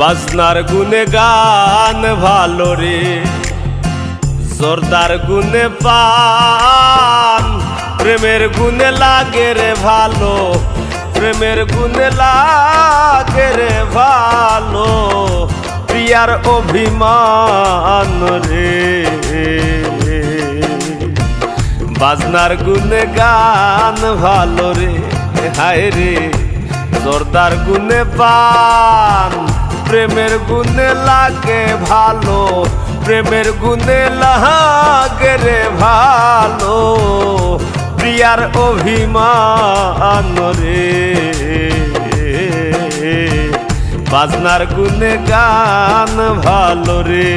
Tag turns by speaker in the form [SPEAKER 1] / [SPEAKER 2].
[SPEAKER 1] বাজনার গুনে গান ভালো রে, জোরদার গুনে পান, প্রেমের গুনে লাগে রে ভালো, প্রেমের গুনে লাগে রে ভালো, প্রিয়ার অভিমান রে। বাজনার গুনে গান ভালো রে, হায় রে জোরদার গুনে পান, প্রেমের গুনে লাগে ভালো, প্রেমের গুনে লাগে রে ভালো, প্রিয়ার অভিমান রে। বাজনার গুনে গান ভালো রে।